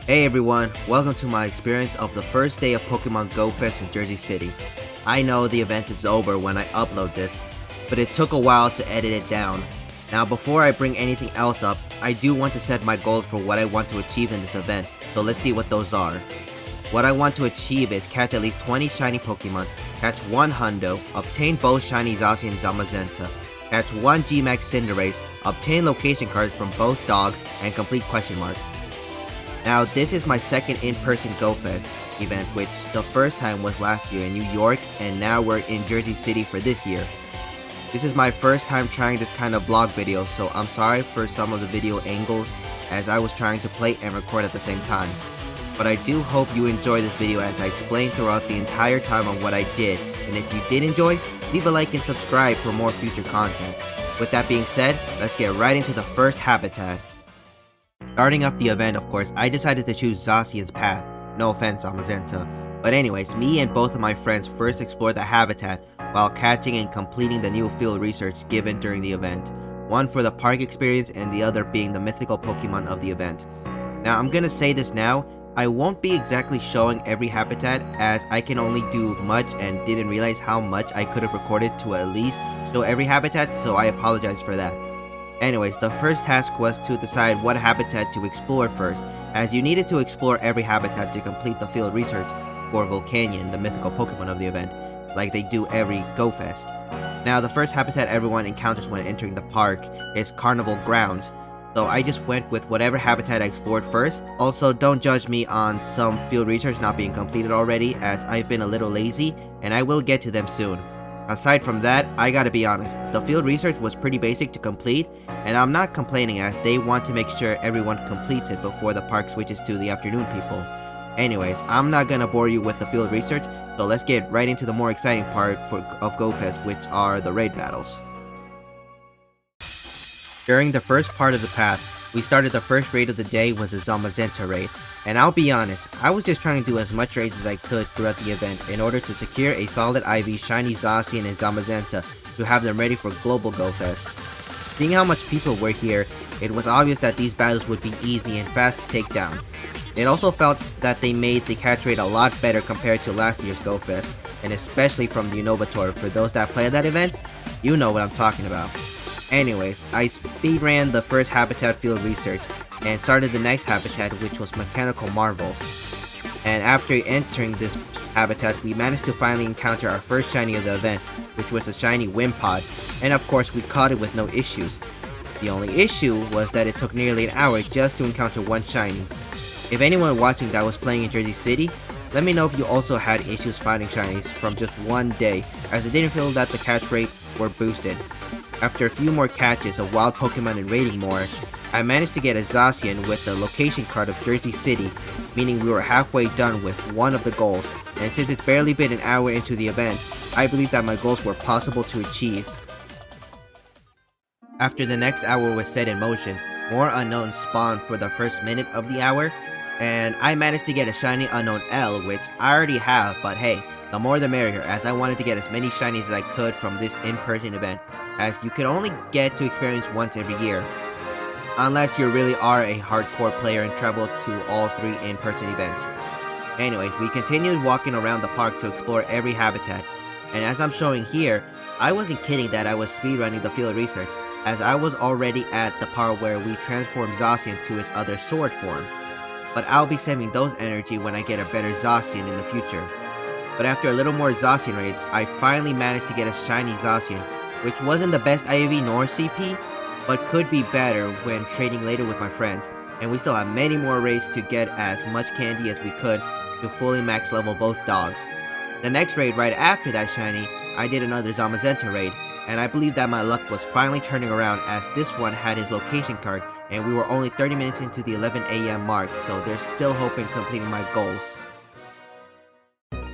Hey everyone, welcome to my experience of the first day of Pokemon Go Fest in Jersey City. I know the event is over when I upload this, but it took a while to edit it down. Now before I bring anything else up, I do want to set my goals for what I want to achieve in this event, so let's see what those are. What I want to achieve is catch at least 20 shiny Pokemon, catch 1 Hundo, obtain both shiny Zacian and Zamazenta, catch 1 Gmax Cinderace, obtain location cards from both dogs, and complete question mark. Now this is my second in-person Go Fest event, which the first time was last year in New York, and now we're in Jersey City for this year. This is my first time trying this kind of vlog video, so I'm sorry for some of the video angles as I was trying to play and record at the same time. But I do hope you enjoy this video as I explain throughout the entire time on what I did, and if you did enjoy, leave a like and subscribe for more future content. With that being said, let's get right into the first habitat. Starting up the event, of course, I decided to choose Zacian's path. No offense, Zamazenta. But anyways, me and both of my friends first explored the habitat while catching and completing the new field research given during the event. One for the park experience and the other being the mythical Pokemon of the event. Now I'm gonna say this now, I won't be exactly showing every habitat as I can only do much and didn't realize how much I could have recorded to at least show every habitat, so I apologize for that. Anyways, the first task was to decide what habitat to explore first, as you needed to explore every habitat to complete the field research for Volcanion, the mythical Pokemon of the event, like they do every Go Fest. Now, the first habitat everyone encounters when entering the park is Carnival Grounds, so I just went with whatever habitat I explored first. Also, don't judge me on some field research not being completed already, as I've been a little lazy, and I will get to them soon. Aside from that, I gotta be honest, the field research was pretty basic to complete, and I'm not complaining as they want to make sure everyone completes it before the park switches to the afternoon people. Anyways, I'm not gonna bore you with the field research, so let's get right into the more exciting part of Go Fest, which are the raid battles. During the first part of the path, we started the first raid of the day with the Zamazenta raid. And I'll be honest, I was just trying to do as much raids as I could throughout the event in order to secure a solid IV shiny Zacian and Zamazenta to have them ready for Global Go Fest. Seeing how much people were here, it was obvious that these battles would be easy and fast to take down. It also felt that they made the catch rate a lot better compared to last year's Go Fest, and especially from the Unova Tour. For those that played that event, you know what I'm talking about. Anyways, I speedran the first habitat field research and started the next habitat, which was Mechanical Marvels. And after entering this habitat, we managed to finally encounter our first shiny of the event, which was a shiny Wimpod, and of course we caught it with no issues. The only issue was that it took nearly an hour just to encounter one shiny. If anyone watching that was playing in Jersey City, let me know if you also had issues finding shinies from just one day, as it didn't feel that the catch rate were boosted. After a few more catches of wild Pokemon and raiding more, I managed to get a Zacian with the location card of Jersey City, meaning we were halfway done with one of the goals, and since it's barely been an hour into the event, I believe that my goals were possible to achieve. After the next hour was set in motion, more unknowns spawned for the first minute of the hour, and I managed to get a shiny unknown L, which I already have, but hey, the more the merrier, as I wanted to get as many shinies as I could from this in-person event, as you could only get to experience once every year. Unless you really are a hardcore player and travel to all 3 in-person events. Anyways, we continued walking around the park to explore every habitat, and as I'm showing here, I wasn't kidding that I was speedrunning the field research, as I was already at the part where we transformed Zacian to its other sword form. But I'll be saving those energy when I get a better Zacian in the future. But after a little more Zacian raids, I finally managed to get a shiny Zacian, which wasn't the best IAV nor CP, but could be better when trading later with my friends, and we still have many more raids to get as much candy as we could to fully max level both dogs. The next raid right after that shiny, I did another Zamazenta raid, and I believe that my luck was finally turning around as this one had his location card and we were only 30 minutes into the 11 AM mark, so there's still hope in completing my goals.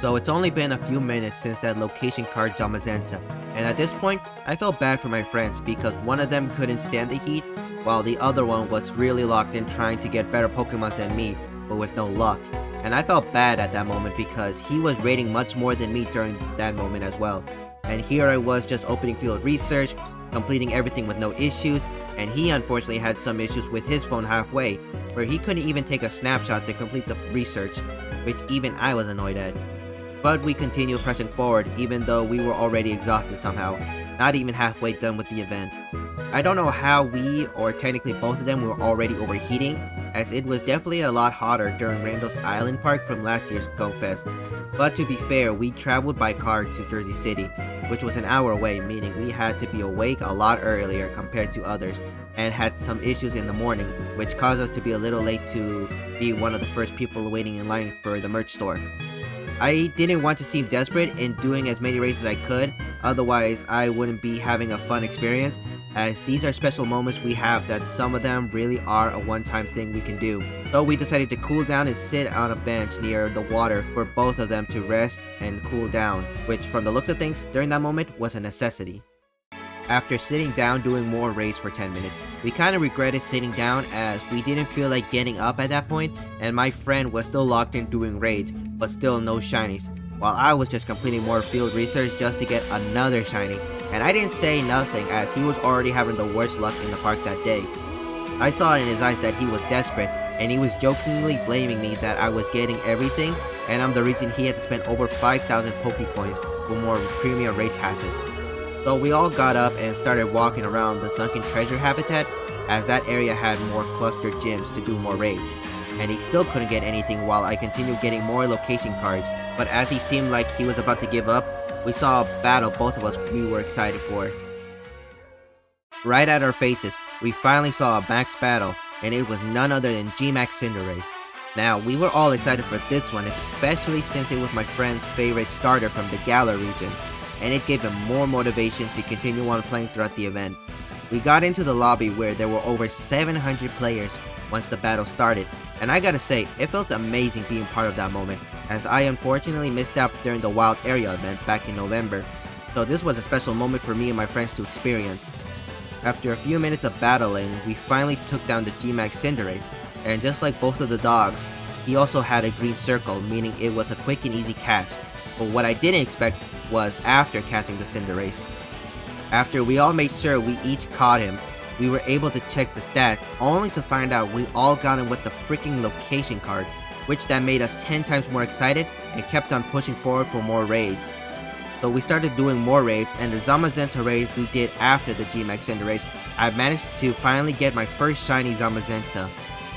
So it's only been a few minutes since that location card Zamazenta, and at this point, I felt bad for my friends because one of them couldn't stand the heat, while the other one was really locked in trying to get better Pokemon than me, but with no luck. And I felt bad at that moment because he was raiding much more than me during that moment as well. And here I was just opening field research, completing everything with no issues, and he unfortunately had some issues with his phone halfway, where he couldn't even take a snapshot to complete the research, which even I was annoyed at. But we continued pressing forward even though we were already exhausted somehow, not even halfway done with the event. I don't know how we, or technically both of them, were already overheating, as it was definitely a lot hotter during Randall's Island Park from last year's Go Fest. But to be fair, we traveled by car to Jersey City, which was an hour away, meaning we had to be awake a lot earlier compared to others, and had some issues in the morning, which caused us to be a little late to be one of the first people waiting in line for the merch store. I didn't want to seem desperate in doing as many races as I could, otherwise I wouldn't be having a fun experience, as these are special moments we have that some of them really are a one-time thing we can do. So we decided to cool down and sit on a bench near the water for both of them to rest and cool down, which from the looks of things during that moment was a necessity. After sitting down doing more raids for 10 minutes, we kinda regretted sitting down as we didn't feel like getting up at that point, and my friend was still locked in doing raids, but still no shinies, while I was just completing more field research just to get another shiny, and I didn't say nothing as he was already having the worst luck in the park that day. I saw in his eyes that he was desperate, and he was jokingly blaming me that I was getting everything, and I'm the reason he had to spend over 5,000 Pokecoins for more premium raid passes. So we all got up and started walking around the Sunken Treasure habitat, as that area had more clustered gyms to do more raids, and he still couldn't get anything while I continued getting more location cards, but as he seemed like he was about to give up, we saw a battle both of us we were excited for. Right at our faces, we finally saw a max battle, and it was none other than G-Max Cinderace. Now, we were all excited for this one, especially since it was my friend's favorite starter from the Galar region, and it gave him more motivation to continue on playing throughout the event. We got into the lobby where there were over 700 players once the battle started, and I gotta say, it felt amazing being part of that moment, as I unfortunately missed out during the Wild Area event back in November, so this was a special moment for me and my friends to experience. After a few minutes of battling, we finally took down the G-Max Cinderace, and just like both of the dogs, he also had a green circle, meaning it was a quick and easy catch, but what I didn't expect was after catching the Cinderace. After we all made sure we each caught him, we were able to check the stats, only to find out we all got him with the freaking location card, which that made us 10 times more excited and kept on pushing forward for more raids. So we started doing more raids, and the Zamazenta raid we did after the G-Max Cinderace, I managed to finally get my first shiny Zamazenta.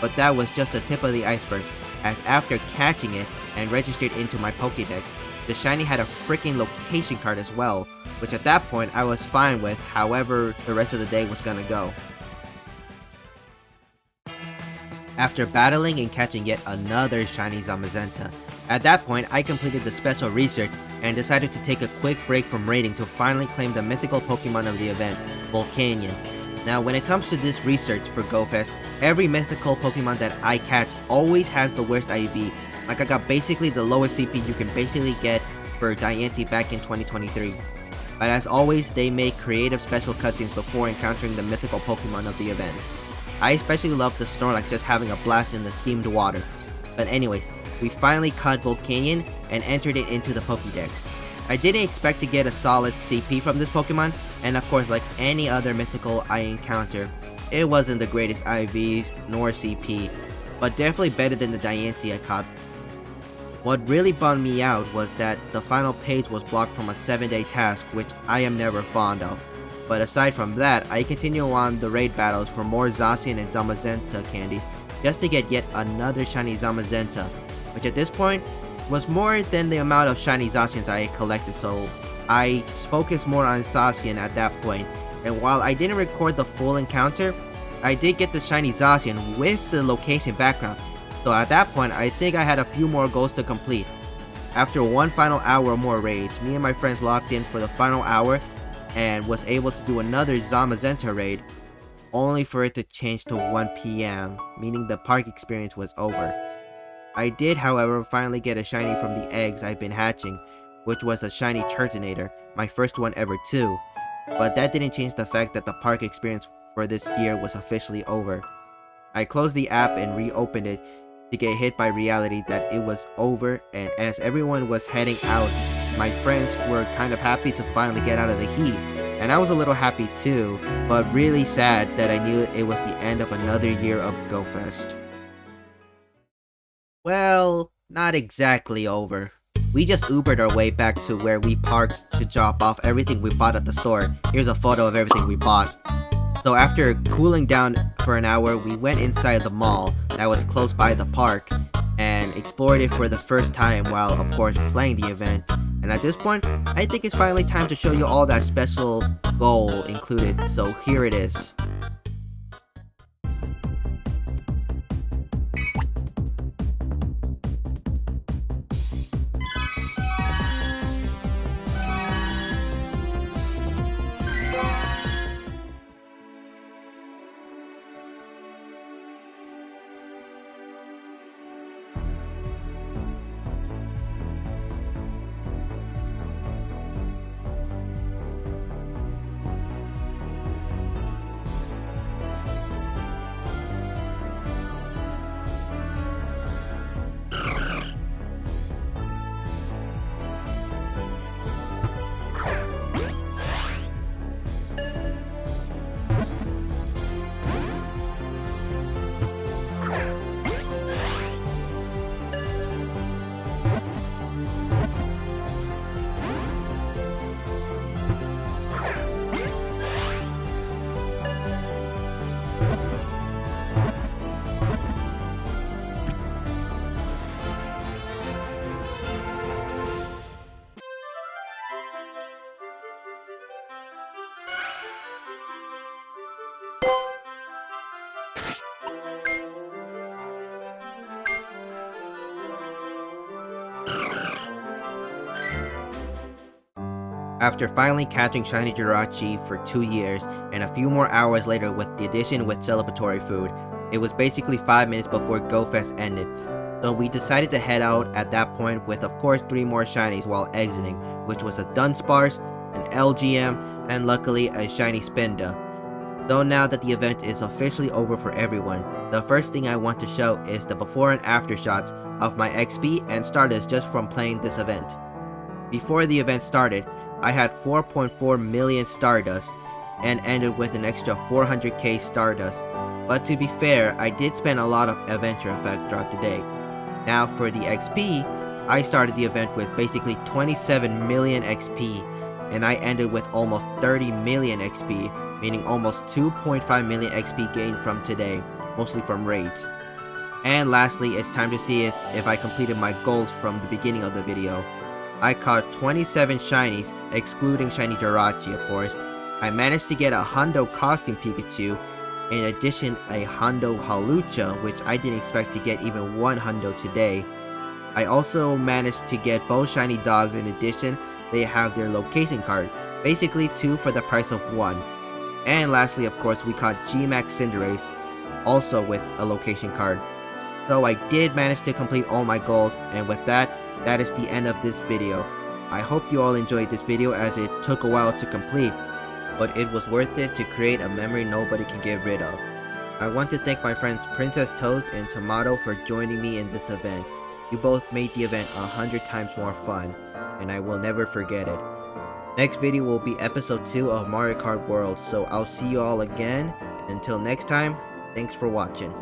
But that was just the tip of the iceberg, as after catching it and registered into my Pokédex, the shiny had a freaking location card as well, which at that point I was fine with however the rest of the day was gonna go. After battling and catching yet another shiny Zamazenta, at that point I completed the special research and decided to take a quick break from raiding to finally claim the mythical Pokemon of the event, Volcanion. Now when it comes to this research for GoFest, every mythical Pokemon that I catch always has the worst IV. Like I got basically the lowest CP you can basically get for Diancie back in 2023. But as always, they make creative special cutscenes before encountering the mythical Pokemon of the event. I especially love the Snorlax just having a blast in the steamed water. But anyways, we finally caught Volcanion and entered it into the Pokédex. I didn't expect to get a solid CP from this Pokemon, and of course like any other mythical I encounter, it wasn't the greatest IVs nor CP, but definitely better than the Diancie I caught. What really bummed me out was that the final page was blocked from a 7-day task, which I am never fond of. But aside from that, I continue on the raid battles for more Zacian and Zamazenta candies just to get yet another shiny Zamazenta, which at this point was more than the amount of shiny Zacians I had collected, so I focused more on Zacian at that point. And while I didn't record the full encounter, I did get the shiny Zacian with the location background, so at that point I think I had a few more goals to complete. After one final hour or more raids, me and my friends locked in for the final hour and was able to do another Zamazenta raid, only for it to change to 1 PM, meaning the park experience was over. I did, however, finally get a shiny from the eggs I've been hatching, which was a shiny Turtonator, my first one ever too, but that didn't change the fact that the park experience for this year was officially over. I closed the app and reopened it to get hit by reality that it was over, and as everyone was heading out, my friends were kind of happy to finally get out of the heat, and I was a little happy too, but really sad that I knew it was the end of another year of GoFest. Well, not exactly over. We just Ubered our way back to where we parked to drop off everything we bought at the store. Here's a photo of everything we bought. So after cooling down for an hour, we went inside the mall that was close by the park and explored it for the first time while of course playing the event. And at this point, I think it's finally time to show you all that special goal included, so here it is. After finally catching shiny Jirachi for 2 years, and a few more hours later with the addition with celebratory food, it was basically 5 minutes before GoFest ended, so we decided to head out at that point with of course 3 more shinies while exiting, which was a Dunsparce, an LGM, and luckily a shiny Spinda. Though now that the event is officially over for everyone, the first thing I want to show is the before and after shots of my XP and Stardust just from playing this event. Before the event started, I had 4.4 million Stardust and ended with an extra 400k Stardust, but to be fair, I did spend a lot of Adventure Effect throughout the day. Now for the XP, I started the event with basically 27 million XP, and I ended with almost 30 million XP, meaning almost 2.5 million XP gained from today, mostly from raids. And lastly, it's time to see if I completed my goals from the beginning of the video. I caught 27 shinies, excluding shiny Jirachi of course. I managed to get a Hundo costume Pikachu, in addition a Hundo Hawlucha, which I didn't expect to get even one Hundo today. I also managed to get both shiny dogs. In addition, they have their location card, basically 2 for the price of 1. And lastly, of course, we caught G-Max Cinderace, also with a location card. So I did manage to complete all my goals, and with that is the end of this video. I hope you all enjoyed this video as it took a while to complete, but it was worth it to create a memory nobody can get rid of. I want to thank my friends Princess Toast and Tomato for joining me in this event. You both made the event 100 times more fun, and I will never forget it. Next video will be episode 2 of Mario Kart World, so I'll see you all again, and until next time, thanks for watching.